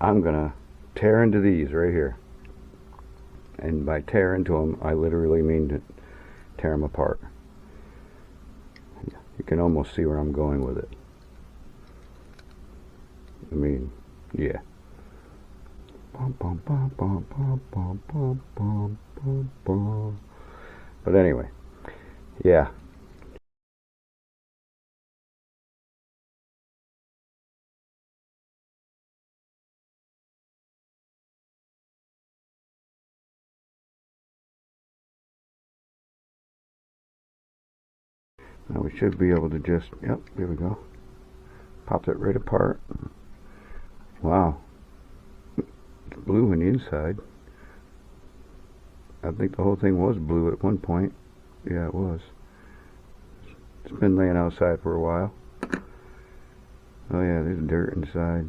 I'm gonna tear into these right here. And by tear into them, I literally mean to tear them apart. You can almost see where I'm going with it. I mean, yeah. But anyway, yeah. Now we should be able to just, yep, there we go. Pop that right apart. Wow. It's blue on the inside. I think the whole thing was blue at one point. Yeah, it was. It's been laying outside for a while. Oh yeah, there's dirt inside.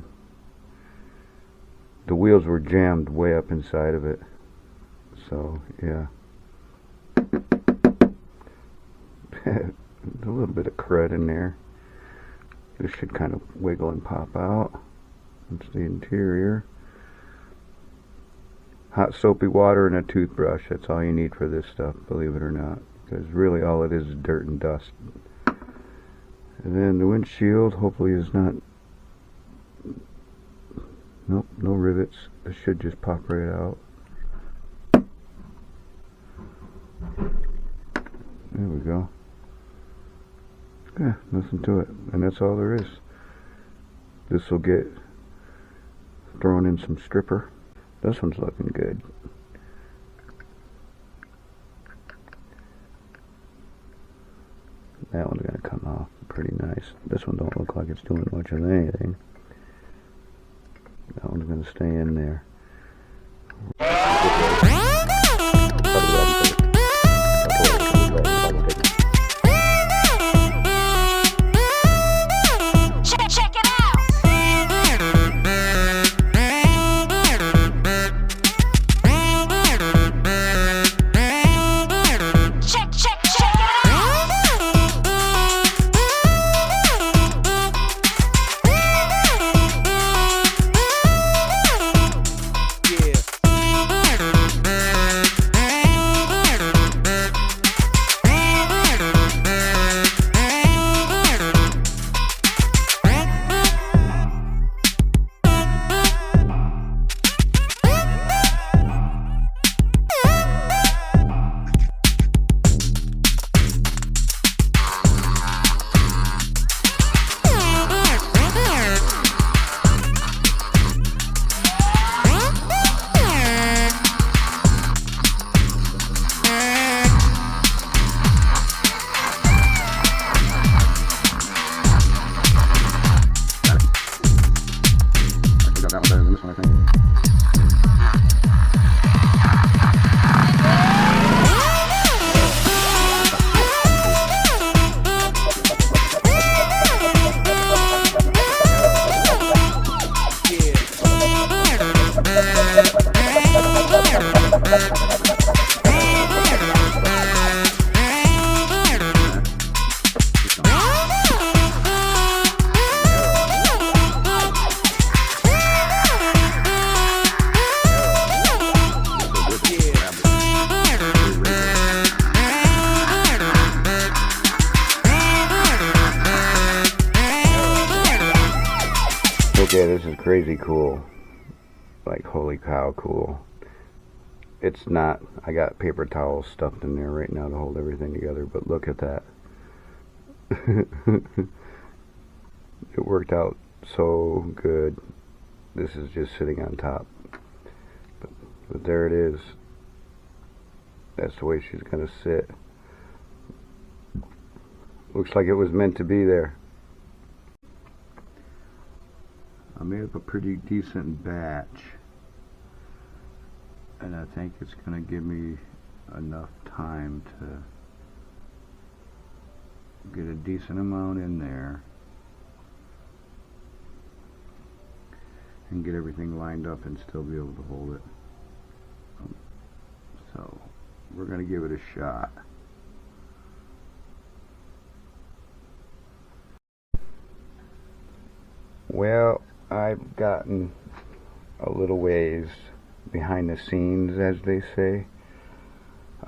The wheels were jammed way up inside of it. So, yeah. A little bit of crud in there. This should kind of wiggle and pop out. That's the interior. Hot soapy water and a toothbrush. That's all you need for this stuff, believe it or not. Because really all it is dirt and dust. And then the windshield hopefully is not... Nope, no rivets. This should just pop right out. There we go. Yeah, nothing to it. And that's all there is. This will get thrown in some stripper. This one's looking good. That one's going to come off pretty nice. This one don't look like it's doing much of anything. That one's going to stay in there. Yeah, this is crazy cool. Like, holy cow, cool. It's not, I got paper towels stuffed in there right now to hold everything together, but look at that. It worked out so good. This is just sitting on top. But there it is. That's the way she's gonna sit. Looks like it was meant to be there. I made up a pretty decent batch, and I think it's going to give me enough time to get a decent amount in there and get everything lined up and still be able to hold it. So we're going to give it a shot. Well, I've gotten a little ways behind the scenes, as they say.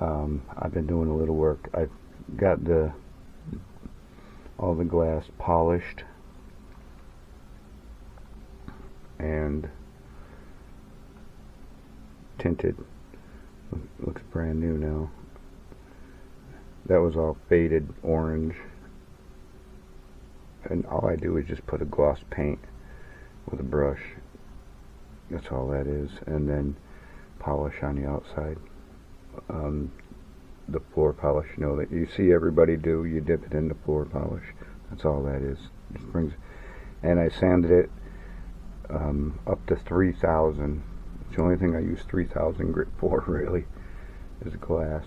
I've been doing a little work. I've got all the glass polished and tinted. Looks brand new now. That was all faded orange, and all I do is just put a gloss paint with a brush. That's all that is, and then polish on the outside. The floor polish, you know, that you see everybody do. You dip it in the floor polish. That's all that is. Just brings, and I sanded it up to 3,000. It's the only thing I use 3,000 grit for, really, is glass.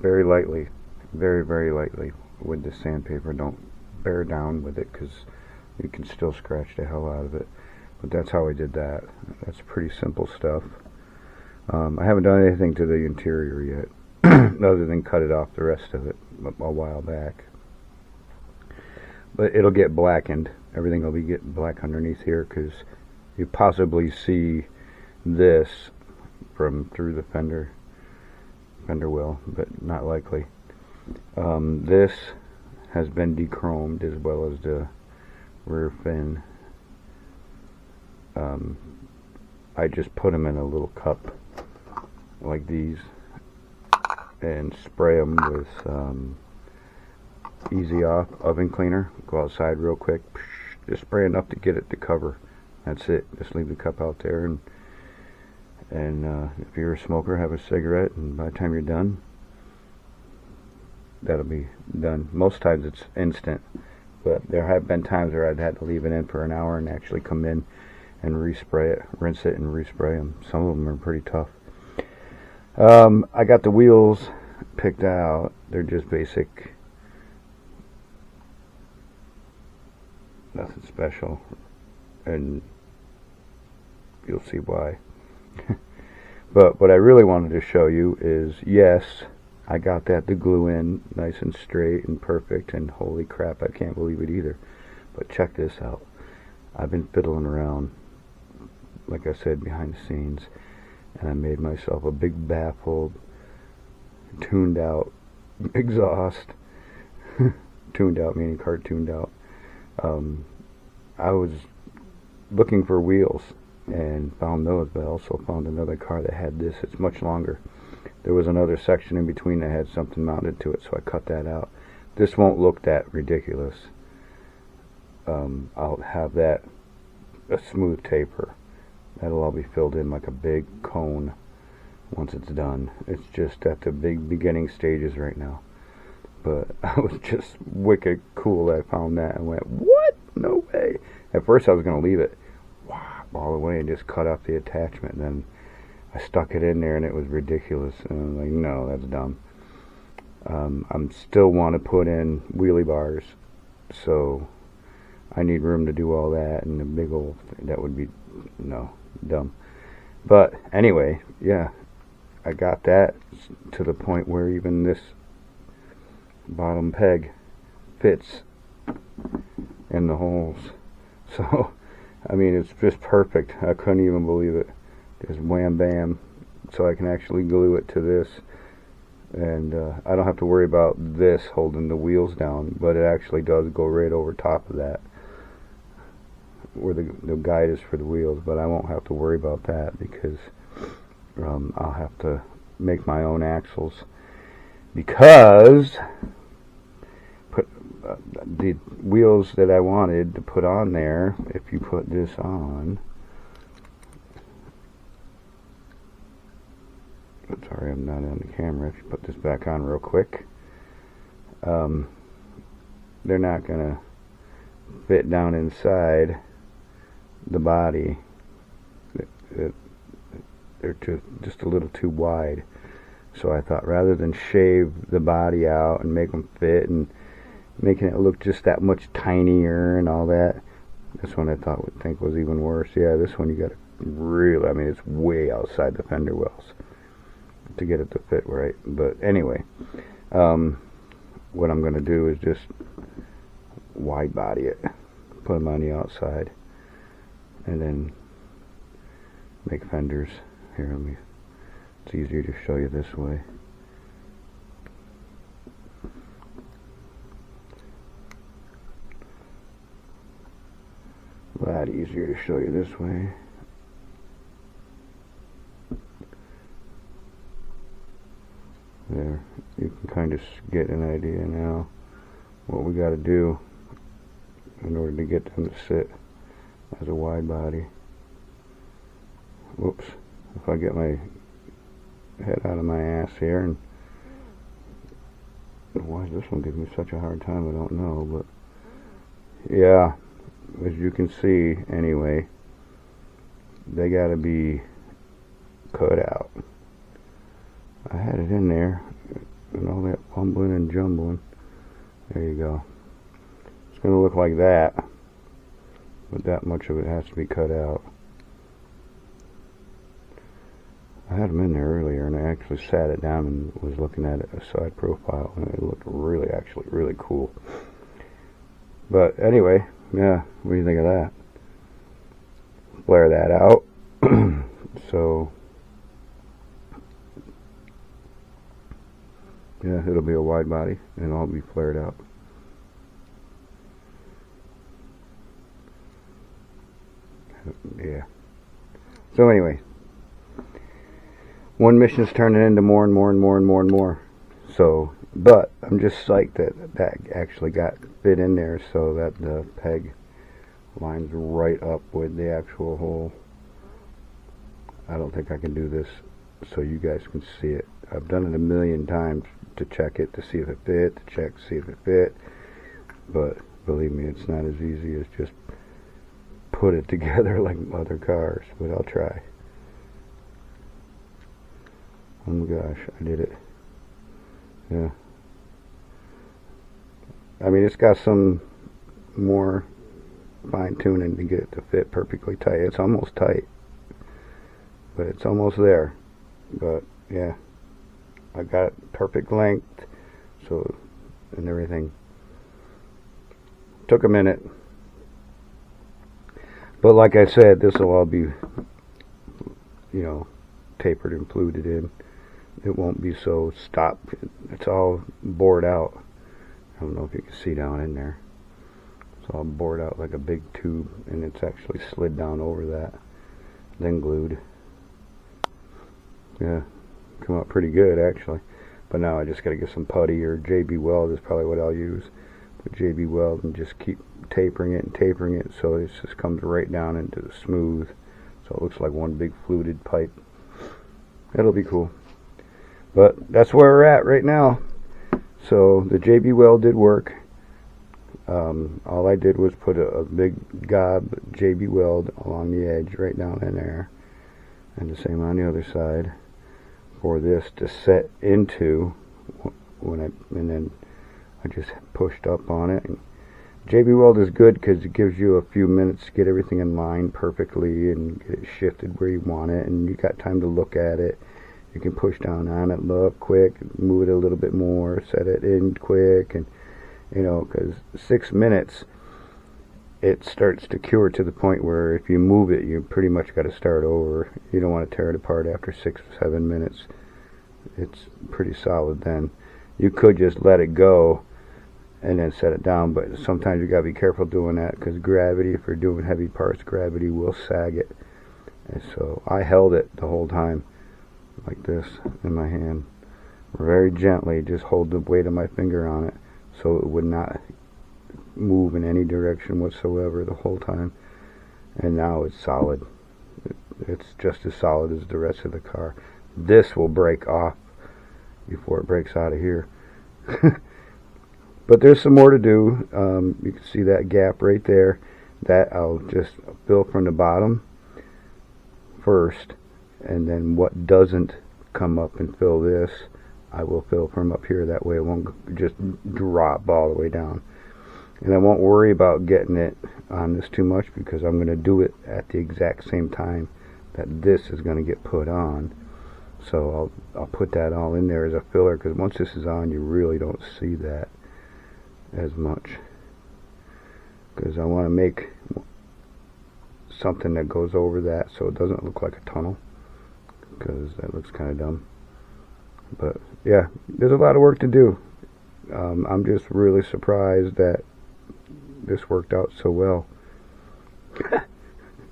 Very lightly, very, very lightly with the sandpaper. Don't bear down with it, because you can still scratch the hell out of it. But that's how I did that. That's pretty simple stuff. I haven't done anything to the interior yet, other than cut it off the rest of it a while back. But it'll get blackened. Everything will be getting black underneath here, because you possibly see this from through the fender well, but not likely. This has been dechromed, as well as the rear fin. I just put them in a little cup like these and spray them with Easy Off oven cleaner. Go outside real quick, just spray enough to get it to cover. That's it. Just leave the cup out there, and if you're a smoker, have a cigarette, and by the time you're done, that'll be done. Most times it's instant, but there have been times where I've had to leave it in for an hour and actually come in and respray it, rinse it and respray them. Some of them are pretty tough. I got the wheels picked out. They're just basic, nothing special, and you'll see why. But what I really wanted to show you is, yes, I got that to glue in nice and straight and perfect, and holy crap, I can't believe it either. But check this out. I've been fiddling around, like I said, behind the scenes, and I made myself a big baffled, tuned out exhaust. Tuned out meaning cartooned out. I was looking for wheels and found those, but I also found another car that had this. It's much longer. There was another section in between that had something mounted to it, so I cut that out. This won't look that ridiculous. I'll have that a smooth taper. That'll all be filled in like a big cone once it's done. It's just at the big beginning stages right now. But I was just wicked cool that I found that and went, what? No way. At first I was going to leave it all the way and just cut off the attachment, and then I stuck it in there and it was ridiculous, and I was like, no, that's dumb. I'm still want to put in wheelie bars, so I need room to do all that, and the big old thing, that would be, no, dumb. But anyway, yeah, I got that to the point where even this bottom peg fits in the holes. So I mean, it's just perfect. I couldn't even believe it. Just wham bam. So I can actually glue it to this, and I don't have to worry about this holding the wheels down, but it actually does go right over top of that, where the guide is for the wheels. But I won't have to worry about that, because I'll have to make my own axles, because the wheels that I wanted to put on there, if you put this on, sorry I'm not on the camera, if you put this back on real quick, they're not gonna fit down inside the body. They're just a little too wide. So I thought, rather than shave the body out and make them fit and making it look just that much tinier and all that, this one I think was even worse. Yeah, this one you got to really, I mean, it's way outside the fender wells to get it to fit right. But anyway, what I'm going to do is just wide body it, put them on the outside, and then make fenders. Here, it's easier to show you this way. A lot easier to show you this way. There, you can kind of get an idea now what we got to do in order to get them to sit as a wide body. Whoops, if I get my head out of my ass here, and why does this one give me such a hard time, I don't know, but yeah, as you can see anyway, they got to be cut out. I had it in there and all that fumbling and jumbling. There you go. It's going to look like that, but that much of it has to be cut out. I had them in there earlier, and I actually sat it down and was looking at it, a side profile, and it looked actually really cool. But anyway, yeah, what do you think of that? Flare that out. So yeah, it'll be a wide body and all be flared out. Yeah. So anyway, one mission's turning into more and more and more and more and more. So, but I'm just psyched that actually got fit in there so that the peg lines right up with the actual hole. I don't think I can do this so you guys can see it. I've done it a million times to check it, to see if it fit, to check to see if it fit, but believe me, it's not as easy as just put it together like other cars, but I'll try. Oh my gosh, I did it. Yeah. I mean, it's got some more fine tuning to get it to fit perfectly tight. It's almost tight, but it's almost there. But yeah, I got it perfect length, so, and everything. Took a minute, but like I said, this will all be, you know, tapered and fluted in. It won't be so stopped. It's all bored out. I don't know if you can see down in there. It's all bored out like a big tube, and it's actually slid down over that, then glued. Yeah, come out pretty good actually. But now I just got to get some putty, or JB Weld is probably what I'll use. Put JB Weld and just keep tapering it so it just comes right down into the smooth, so it looks like one big fluted pipe. It'll be cool. But that's where we're at right now. So the JB Weld did work. All I did was put a big gob JB Weld along the edge right down in there, and the same on the other side, for this to set into and then I just pushed up on it. And JB Weld is good because it gives you a few minutes to get everything in line perfectly and get it shifted where you want it, and you got time to look at it. You can push down on it, look quick, move it a little bit more, set it in quick, and you know, because 6 minutes it starts to cure to the point where if you move it, you pretty much got to start over. You don't want to tear it apart after 6 or 7 minutes. It's pretty solid then. You could just let it go and then set it down, but sometimes you got to be careful doing that because gravity, if you're doing heavy parts, gravity will sag it. And so I held it the whole time like this in my hand, very gently, just hold the weight of my finger on it so it would not move in any direction whatsoever the whole time. And now it's solid. It's just as solid as the rest of the car. This will break off before it breaks out of here. But there's some more to do. You can see that gap right there. That I'll just fill from the bottom first, and then what doesn't come up and fill this, I will fill from up here. That way it won't just drop all the way down. And I won't worry about getting it on this too much because I'm going to do it at the exact same time that this is going to get put on. So I'll put that all in there as a filler, because once this is on, you really don't see that as much, because I want to make something that goes over that so it doesn't look like a tunnel, because that looks kind of dumb. But yeah, there's a lot of work to do. I'm just really surprised that this worked out so well.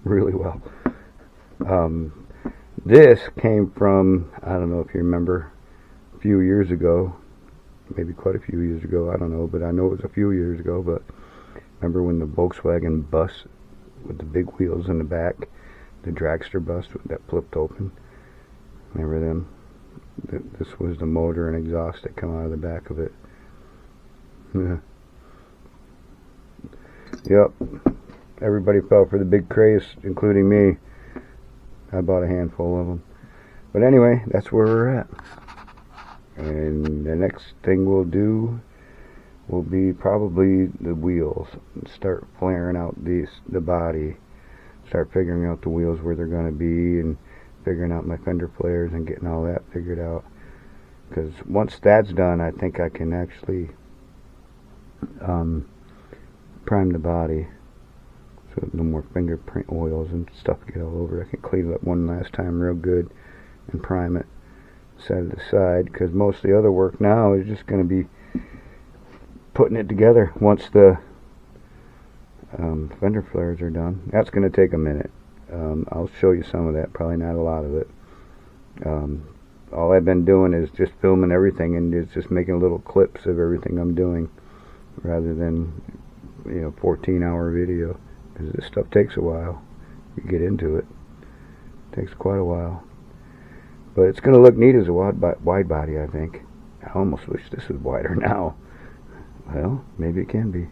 Really well. This came from, I don't know if you remember, a few years ago, maybe quite a few years ago, I don't know, but I know it was a few years ago. But remember when the Volkswagen bus with the big wheels in the back, the dragster bus that flipped open? Remember them? This was the motor and exhaust that come out of the back of it. Yep. Everybody fell for the big craze, including me. I bought a handful of them. But anyway, that's where we're at. And the next thing we'll do will be probably the wheels. Start flaring out the body. Start figuring out the wheels where they're going to be, and figuring out my fender flares and getting all that figured out. Because once that's done, I think I can actually prime the body, so no more fingerprint oils and stuff get all over. I can clean it up one last time real good and prime it, set it aside, because most of the other work now is just going to be putting it together once the fender flares are done. That's going to take a minute. I'll show you some of that, probably not a lot of it. All I've been doing is just filming everything, and it's just making little clips of everything I'm doing, rather than 14-hour video, because this stuff takes a while. You get into it. It takes quite a while. But it's going to look neat as a wide body, I think. I almost wish this was wider now. Well, maybe it can be.